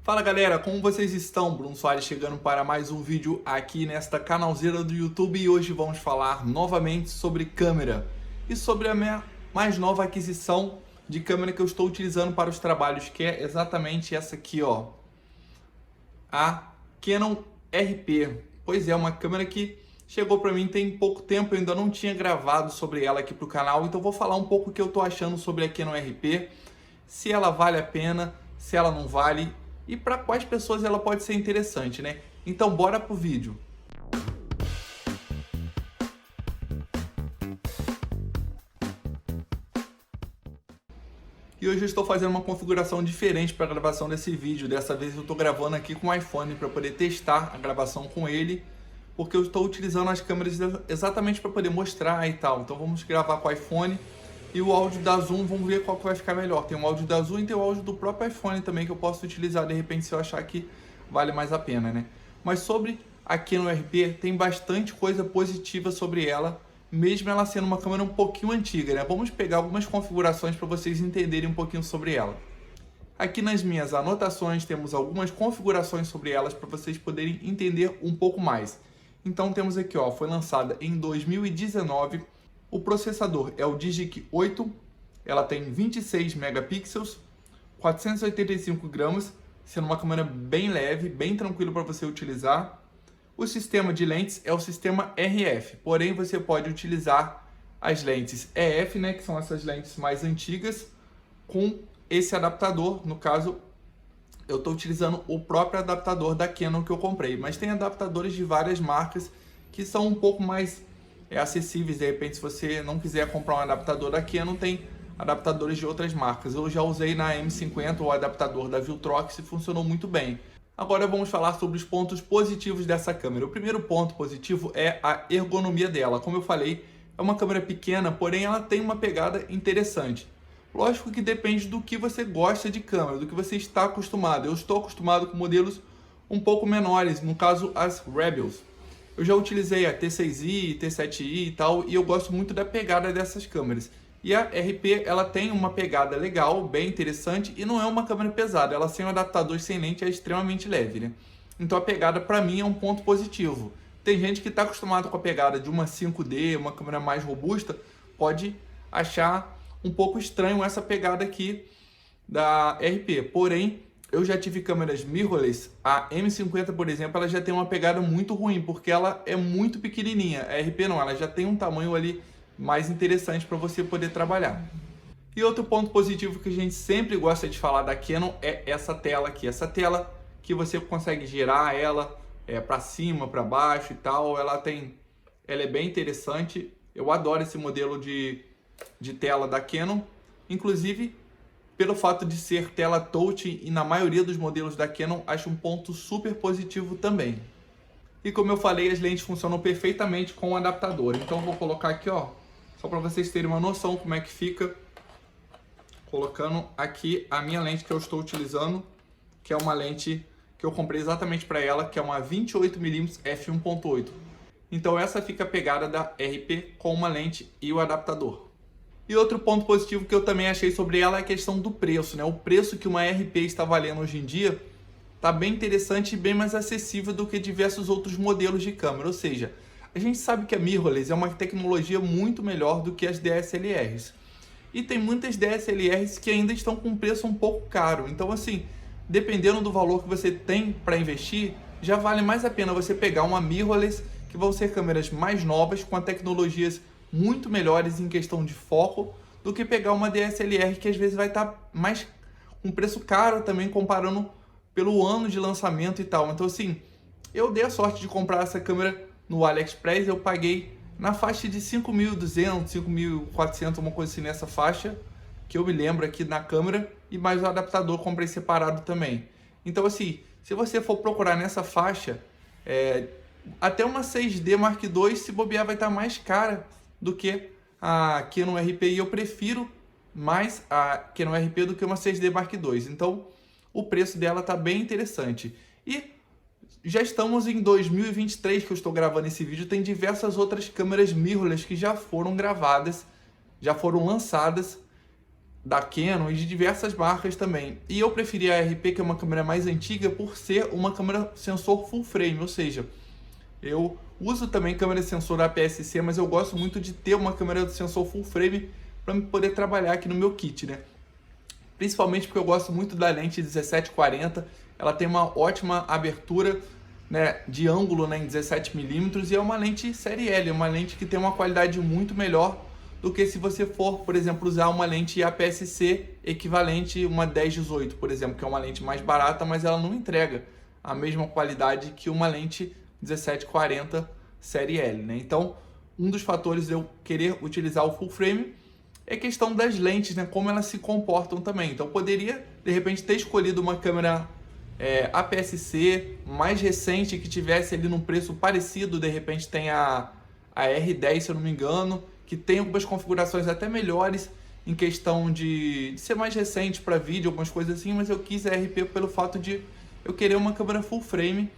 Fala galera, como vocês estão? Bruno Soares chegando para mais um vídeo aqui nesta canalzeira do YouTube e hoje vamos falar novamente sobre câmera e sobre a minha mais nova aquisição de câmera que eu estou utilizando para os trabalhos, que é exatamente essa aqui, ó, a Canon RP. Pois é, uma câmera que chegou para mim tem pouco tempo, eu ainda não tinha gravado sobre ela aqui para o canal, então vou falar um pouco o que eu estou achando sobre a Canon RP, se ela vale a pena, se ela não vale e para quais pessoas ela pode ser interessante, né? Então bora pro vídeo. E hoje eu estou fazendo uma configuração diferente para a gravação desse vídeo. Dessa vez eu estou gravando aqui com o iPhone para poder testar a gravação com ele, porque eu estou utilizando as câmeras exatamente para poder mostrar e tal. Então vamos gravar com o iPhone e o áudio da Zoom, vamos ver qual que vai ficar melhor. Tem o áudio da Zoom e tem o áudio do próprio iPhone também que eu posso utilizar de repente se eu achar que vale mais a pena, né? Mas sobre a Canon RP, tem bastante coisa positiva sobre ela, mesmo ela sendo uma câmera um pouquinho antiga, né? Vamos pegar algumas configurações para vocês entenderem um pouquinho sobre ela. Aqui nas minhas anotações temos algumas configurações sobre elas para vocês poderem entender um pouco mais. Então temos aqui, ó, foi lançada em 2019. O processador é o Digic 8, ela tem 26 megapixels, 485 gramas, sendo uma câmera bem leve, bem tranquilo para você utilizar. O sistema de lentes é o sistema RF, porém você pode utilizar as lentes EF, né, que são essas lentes mais antigas, com esse adaptador. No caso, eu estou utilizando o próprio adaptador da Canon que eu comprei, mas tem adaptadores de várias marcas que são um pouco mais acessíveis. De repente, se você não quiser comprar um adaptador da Canon, tem adaptadores de outras marcas. Eu já usei na M50 o adaptador da Viltrox e funcionou muito bem. Agora vamos falar sobre os pontos positivos dessa câmera. O primeiro ponto positivo é a ergonomia dela. Como eu falei, é uma câmera pequena, porém ela tem uma pegada interessante. Lógico que depende do que você gosta de câmera, do que você está acostumado. Eu estou acostumado com modelos um pouco menores, no caso as Rebels. Eu já utilizei a T6i, T7i e tal, e eu gosto muito da pegada dessas câmeras. E a RP, ela tem uma pegada legal, bem interessante, e não é uma câmera pesada. Ela sem o adaptador sem lente é extremamente leve, né? Então a pegada para mim é um ponto positivo. Tem gente que está acostumado com a pegada de uma 5D, uma câmera mais robusta, pode achar um pouco estranho essa pegada aqui da RP. Porém, eu já tive câmeras mirrorless, a M50, por exemplo, ela já tem uma pegada muito ruim, porque ela é muito pequenininha. A RP não, ela já tem um tamanho ali mais interessante para você poder trabalhar. E outro ponto positivo que a gente sempre gosta de falar da Canon é essa tela aqui. Essa tela que você consegue girar ela para cima, para baixo e tal. Ela é bem interessante. Eu adoro esse modelo de tela da Canon. Inclusive, pelo fato de ser tela touch e na maioria dos modelos da Canon, acho um ponto super positivo também. E como eu falei, as lentes funcionam perfeitamente com o adaptador. Então eu vou colocar aqui, ó, só para vocês terem uma noção como é que fica, colocando aqui a minha lente que eu estou utilizando, que é uma lente que eu comprei exatamente para ela, que é uma 28mm f1.8. Então essa fica a pegada da RP com uma lente e o adaptador. E outro ponto positivo que eu também achei sobre ela é a questão do preço, né? O preço que uma RP está valendo hoje em dia está bem interessante e bem mais acessível do que diversos outros modelos de câmera. Ou seja, a gente sabe que a mirrorless é uma tecnologia muito melhor do que as DSLRs. E tem muitas DSLRs que ainda estão com um preço um pouco caro. Então, assim, dependendo do valor que você tem para investir, já vale mais a pena você pegar uma mirrorless, que vão ser câmeras mais novas, com tecnologias muito melhores em questão de foco, do que pegar uma DSLR que às vezes vai estar mais com preço caro também, comparando pelo ano de lançamento e tal. Então assim, eu dei a sorte de comprar essa câmera no AliExpress, eu paguei na faixa de 5.200, 5.400, uma coisa assim nessa faixa, que eu me lembro aqui na câmera, e mais o adaptador comprei separado também. Então assim, se você for procurar nessa faixa, até uma 6D Mark II, se bobear, vai estar mais cara do que a Canon RP, e eu prefiro mais a Canon RP do que uma 6D Mark II. Então, o preço dela está bem interessante. E já estamos em 2023 que eu estou gravando esse vídeo, tem diversas outras câmeras mirrorless que já foram gravadas, já foram lançadas da Canon e de diversas marcas também. E eu preferi a RP, que é uma câmera mais antiga, por ser uma câmera sensor full frame, ou seja, eu uso também câmera sensor APS-C, mas eu gosto muito de ter uma câmera sensor full frame para poder trabalhar aqui no meu kit, né? Principalmente porque eu gosto muito da lente 1740, ela tem uma ótima abertura, né, de ângulo, né, em 17mm, e é uma lente série L, uma lente que tem uma qualidade muito melhor do que se você for, por exemplo, usar uma lente APS-C equivalente uma 10-18, por exemplo, que é uma lente mais barata, mas ela não entrega a mesma qualidade que uma lente 1740 série L, né? Então, um dos fatores de eu querer utilizar o full frame é questão das lentes, né? Como elas se comportam também. Então, eu poderia, de repente, ter escolhido uma câmera APS-C mais recente, que tivesse ali num preço parecido. De repente tem a R10, se eu não me engano, que tem algumas configurações até melhores em questão de ser mais recente para vídeo, algumas coisas assim, mas eu quis a RP pelo fato de eu querer uma câmera full frame,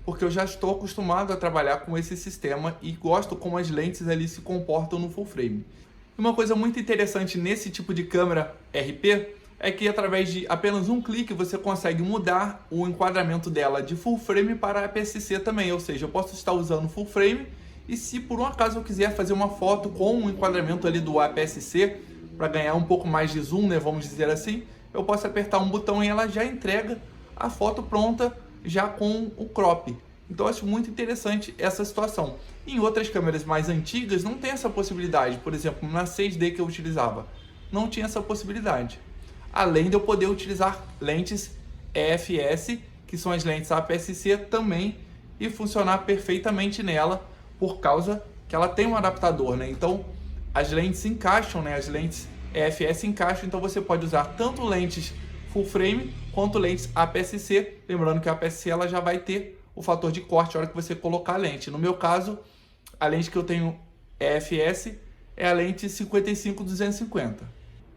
porque eu já estou acostumado a trabalhar com esse sistema e gosto como as lentes ali se comportam no full frame. Uma coisa muito interessante nesse tipo de câmera RP é que através de apenas um clique você consegue mudar o enquadramento dela de full frame para APS-C também, ou seja, eu posso estar usando full frame e se por um acaso eu quiser fazer uma foto com o enquadramento ali do APS-C para ganhar um pouco mais de zoom, né, vamos dizer assim, eu posso apertar um botão e ela já entrega a foto pronta já com o crop. Então eu acho muito interessante essa situação. Em outras câmeras mais antigas não tem essa possibilidade. Por exemplo, na 6D que eu utilizava, não tinha essa possibilidade. Além de eu poder utilizar lentes EFS, que são as lentes APS-C também, e funcionar perfeitamente nela, por causa que ela tem um adaptador, né? Então as lentes se encaixam, né? As lentes EFS encaixam, então você pode usar tanto lentes full frame quanto lentes APS-C. Lembrando que a APS-C ela já vai ter o fator de corte na hora que você colocar a lente. No meu caso, a lente que eu tenho EFS é a lente 55-250.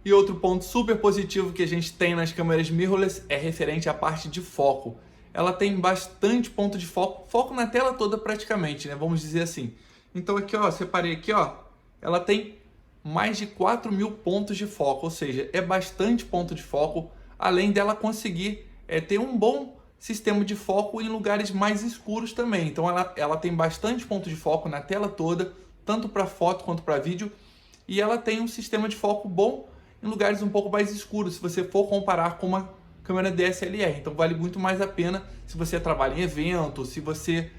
E outro ponto super positivo que a gente tem nas câmeras mirrorless é referente à parte de foco. Ela tem bastante ponto de foco, foco na tela toda praticamente, né? Vamos dizer assim. Então aqui, ó, separei aqui, ó, ela tem mais de 4.000 pontos de foco, ou seja, é bastante ponto de foco, além dela conseguir ter um bom sistema de foco em lugares mais escuros também. Então ela tem bastante ponto de foco na tela toda, tanto para foto quanto para vídeo, e ela tem um sistema de foco bom em lugares um pouco mais escuros, se você for comparar com uma câmera DSLR. Então vale muito mais a pena se você trabalha em evento, se você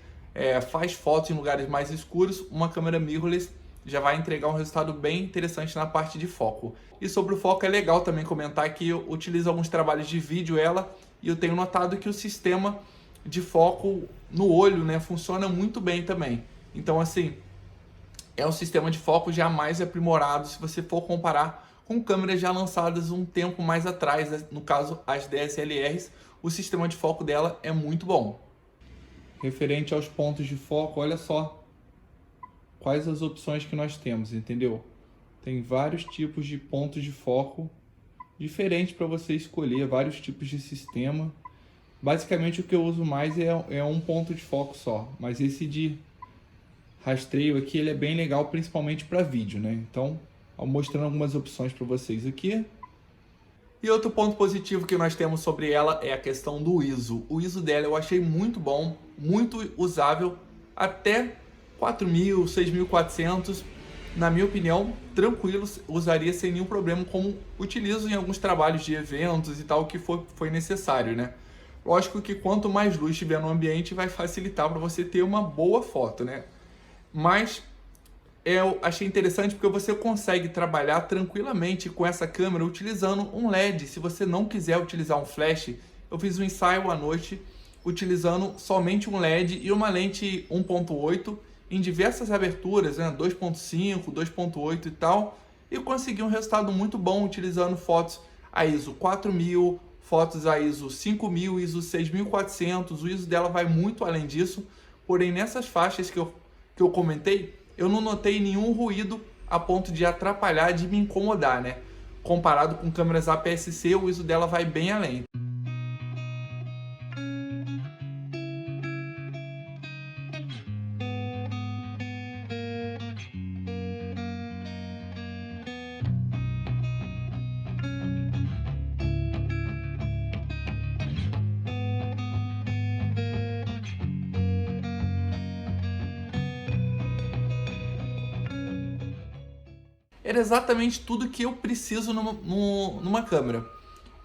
faz fotos em lugares mais escuros, uma câmera mirrorless já vai entregar um resultado bem interessante na parte de foco. E sobre o foco é legal também comentar que eu utilizo alguns trabalhos de vídeo ela, e eu tenho notado que o sistema de foco no olho, né, funciona muito bem também. Então assim, é um sistema de foco já mais aprimorado se você for comparar com câmeras já lançadas um tempo mais atrás, no caso as DSLRs, o sistema de foco dela é muito bom. Referente aos pontos de foco, olha só quais as opções que nós temos, entendeu? Tem vários tipos de pontos de foco diferentes para você escolher, vários tipos de sistema. Basicamente o que eu uso mais é um ponto de foco só, mas esse de rastreio aqui ele é bem legal, principalmente para vídeo, né? Então, mostrando algumas opções para vocês aqui. E outro ponto positivo que nós temos sobre ela é a questão do ISO. O ISO dela eu achei muito bom, muito usável, até 4.000, 6.400, na minha opinião, tranquilo, usaria sem nenhum problema, como utilizo em alguns trabalhos de eventos e tal, que foi necessário, né? Lógico que quanto mais luz tiver no ambiente, vai facilitar para você ter uma boa foto, né? Mas eu achei interessante porque você consegue trabalhar tranquilamente com essa câmera utilizando um LED. Se você não quiser utilizar um flash, eu fiz um ensaio à noite utilizando somente um LED e uma lente 1.8 em diversas aberturas, né? 2.5, 2.8 e tal, e eu consegui um resultado muito bom utilizando fotos a ISO 4000, fotos a ISO 5000, ISO 6400. O ISO dela vai muito além disso, porém nessas faixas que eu comentei, eu não notei nenhum ruído a ponto de atrapalhar, de me incomodar, né? Comparado com câmeras APS-C, o ISO dela vai bem além. era exatamente tudo que eu preciso numa câmera.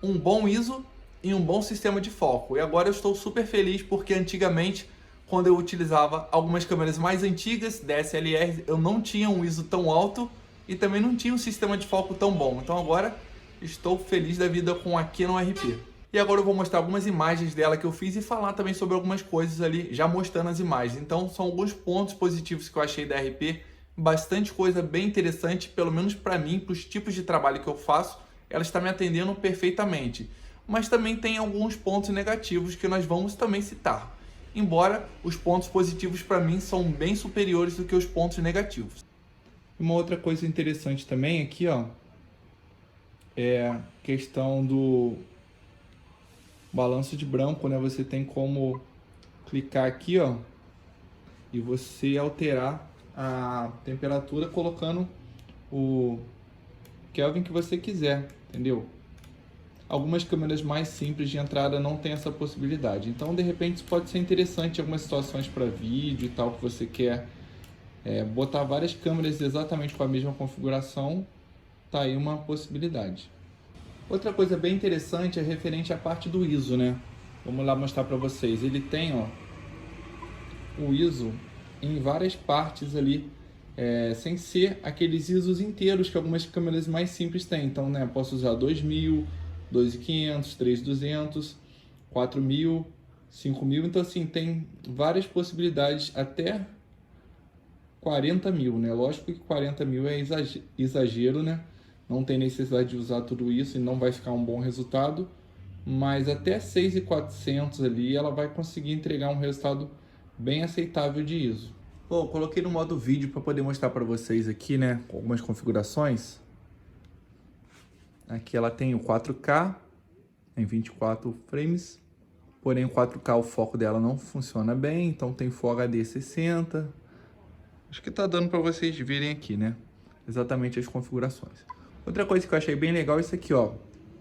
Um bom ISO e um bom sistema de foco. E agora eu estou super feliz porque antigamente, quando eu utilizava algumas câmeras mais antigas, DSLR, eu não tinha um ISO tão alto e também não tinha um sistema de foco tão bom. Então agora estou feliz da vida com a Canon RP. E agora eu vou mostrar algumas imagens dela que eu fiz e falar também sobre algumas coisas ali, já mostrando as imagens. Então são alguns pontos positivos que eu achei da RP, bastante coisa bem interessante, pelo menos para mim, para os tipos de trabalho que eu faço, ela está me atendendo perfeitamente. Mas também tem alguns pontos negativos que nós vamos também citar. Embora os pontos positivos para mim são bem superiores do que os pontos negativos. Uma outra coisa interessante também aqui, ó, é a questão do balanço de branco, né? Você tem como clicar aqui, ó, e você alterar a temperatura colocando o Kelvin que você quiser, entendeu? Algumas câmeras mais simples de entrada não tem essa possibilidade. Então, de repente, isso pode ser interessante em algumas situações para vídeo e tal, que você quer botar várias câmeras exatamente com a mesma configuração, tá aí uma possibilidade. Outra coisa bem interessante é referente à parte do ISO, né? Vamos lá mostrar para vocês. Ele tem, ó, o ISO em várias partes ali, sem ser aqueles ISOs inteiros que algumas câmeras mais simples têm. Então, né, posso usar 2000, 2500, 3200, 4000, 5000. Então, assim, tem várias possibilidades até 40.000, né? Lógico que 40.000 é exagero, né? Não tem necessidade de usar tudo isso e não vai ficar um bom resultado, mas até 6.400 ali ela vai conseguir entregar um resultado bem aceitável de ISO. Bom, eu coloquei no modo vídeo para poder mostrar para vocês aqui, né, com algumas configurações. Aqui ela tem o 4K em 24 frames, porém o 4K o foco dela não funciona bem, então tem Full HD 60. Acho que tá dando para vocês verem aqui, né, exatamente as configurações. Outra coisa que eu achei bem legal é isso aqui, ó,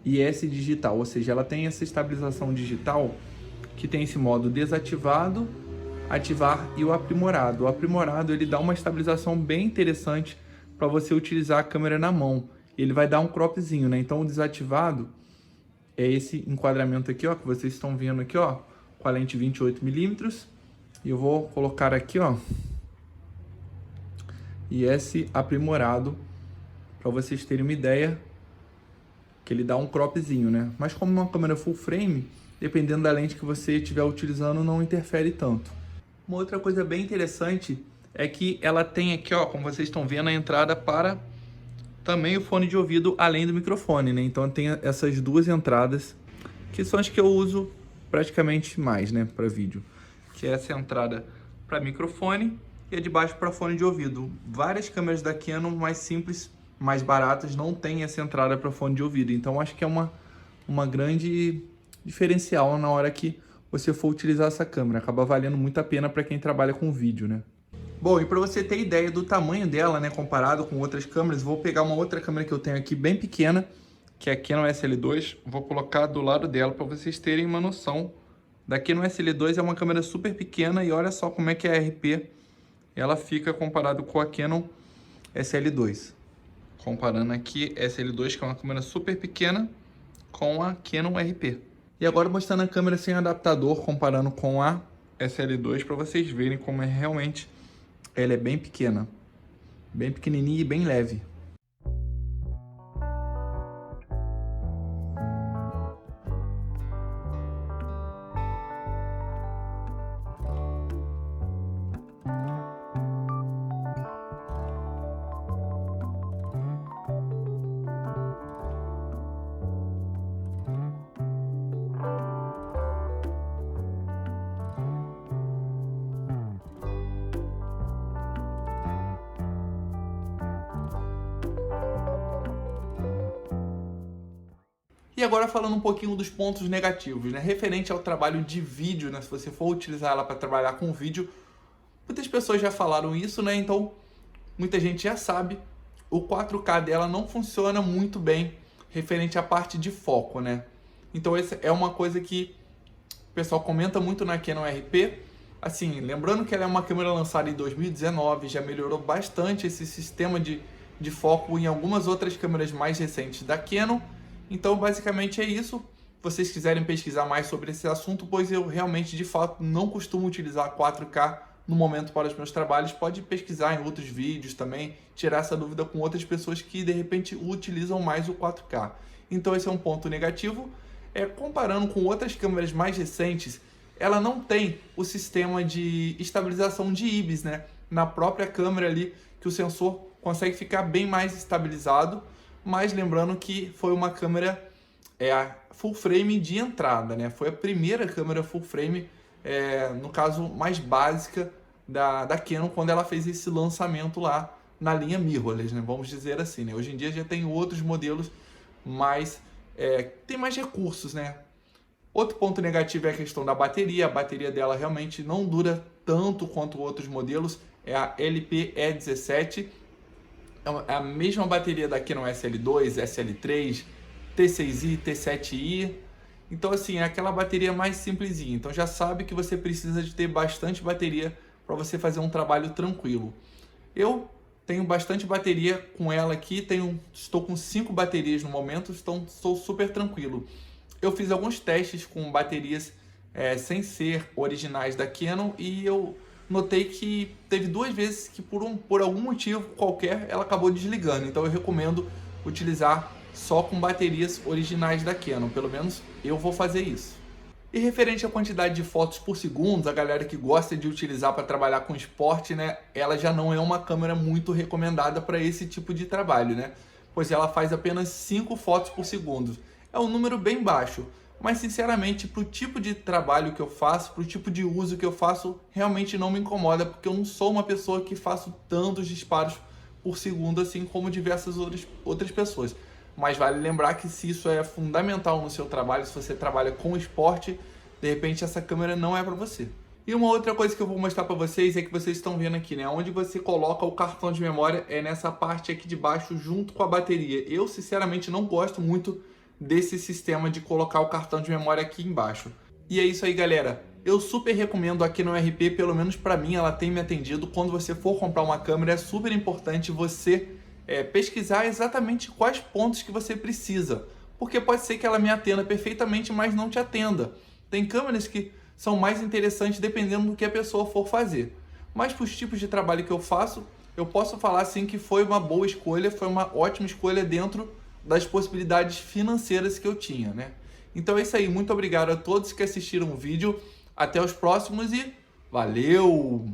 IS digital, ou seja, ela tem essa estabilização digital que tem esse modo desativado, ativar e o aprimorado. O aprimorado ele dá uma estabilização bem interessante para você utilizar a câmera na mão. Ele vai dar um cropzinho, né? Então o desativado é esse enquadramento aqui, ó, que vocês estão vendo aqui, ó, com a lente 28mm. E eu vou colocar aqui, ó, IS aprimorado, para vocês terem uma ideia que ele dá um cropzinho, né? Mas como uma câmera full frame, dependendo da lente que você estiver utilizando, não interfere tanto. Uma outra coisa bem interessante é que ela tem aqui, ó, como vocês estão vendo, a entrada para também o fone de ouvido, além do microfone, né? Então tem essas duas entradas, que são as que eu uso praticamente mais, né, para vídeo. Que é essa entrada para microfone e a de baixo para fone de ouvido. Várias câmeras da Canon mais simples, mais baratas, não tem essa entrada para fone de ouvido. Então acho que é uma grande diferencial na hora que você for utilizar essa câmera. Acaba valendo muito a pena para quem trabalha com vídeo, né? Bom, e para você ter ideia do tamanho dela, né, comparado com outras câmeras, vou pegar uma outra câmera que eu tenho aqui bem pequena, que é a Canon SL2. Vou colocar do lado dela para vocês terem uma noção. Da Canon SL2 é uma câmera super pequena e olha só como é que a RP ela fica comparado com a Canon SL2. Comparando aqui SL2, que é uma câmera super pequena, com a Canon RP. E agora mostrando a câmera sem adaptador, comparando com a SL2, para vocês verem como é realmente ela é bem pequena, bem pequenininha e bem leve. E agora falando um pouquinho dos pontos negativos, né? Referente ao trabalho de vídeo, né? Se você for utilizar ela para trabalhar com vídeo, muitas pessoas já falaram isso, né? Então, muita gente já sabe, o 4K dela não funciona muito bem referente à parte de foco, né? Então, essa é uma coisa que o pessoal comenta muito na Canon RP. Assim, lembrando que ela é uma câmera lançada em 2019, já melhorou bastante esse sistema de de foco em algumas outras câmeras mais recentes da Canon. Então basicamente é isso. Se vocês quiserem pesquisar mais sobre esse assunto, pois eu realmente de fato não costumo utilizar 4K no momento para os meus trabalhos, pode pesquisar em outros vídeos também, tirar essa dúvida com outras pessoas que de repente utilizam mais o 4K. Então esse é um ponto negativo. Comparando com outras câmeras mais recentes, ela não tem o sistema de estabilização de IBIS, né? Na própria câmera ali, que o sensor consegue ficar bem mais estabilizado, mas lembrando que foi uma câmera full frame de entrada, né? Foi a primeira câmera full frame, no caso mais básica da Canon, quando ela fez esse lançamento lá na linha mirrorless, né? Vamos dizer assim, né? Hoje em dia já tem outros modelos, mas tem mais recursos, né? Outro ponto negativo é a questão da bateria. A bateria dela realmente não dura tanto quanto outros modelos. É a LP-E17. É a mesma bateria da Canon SL2, SL3, T6i, T7i. Então assim, é aquela bateria mais simplesinha. Então já sabe que você precisa de ter bastante bateria para você fazer um trabalho tranquilo. Eu tenho bastante bateria com ela aqui, estou com 5 baterias no momento, então estou super tranquilo. Eu fiz alguns testes com baterias sem ser originais da Canon e eu notei que teve 2 vezes que por algum motivo qualquer ela acabou desligando. Então eu recomendo utilizar só com baterias originais da Canon, pelo menos eu vou fazer isso. E referente à quantidade de fotos por segundo, a galera que gosta de utilizar para trabalhar com esporte, né, ela já não é uma câmera muito recomendada para esse tipo de trabalho, né? Pois ela faz apenas 5 fotos por segundo. É um número bem baixo, mas sinceramente para o tipo de trabalho que eu faço, para o tipo de uso que eu faço, realmente não me incomoda, porque eu não sou uma pessoa que faço tantos disparos por segundo assim como diversas outras pessoas. Mas vale lembrar que se isso é fundamental no seu trabalho, se você trabalha com esporte, de repente essa câmera não é para você. E uma outra coisa que eu vou mostrar para vocês é que vocês estão vendo aqui, né? Onde você coloca o cartão de memória é nessa parte aqui de baixo junto com a bateria. Eu sinceramente não gosto muito desse sistema de colocar o cartão de memória aqui embaixo. E é isso aí, galera. Eu super recomendo aqui no RP, pelo menos para mim ela tem me atendido. Quando você for comprar uma câmera é super importante você pesquisar exatamente quais pontos que você precisa, porque pode ser que ela me atenda perfeitamente, mas não te atenda. Tem câmeras que são mais interessantes dependendo do que a pessoa for fazer, mas para os tipos de trabalho que eu faço, eu posso falar assim que foi uma boa escolha, foi uma ótima escolha dentro das possibilidades financeiras que eu tinha, né? Então é isso aí, muito obrigado a todos que assistiram o vídeo, até os próximos e valeu!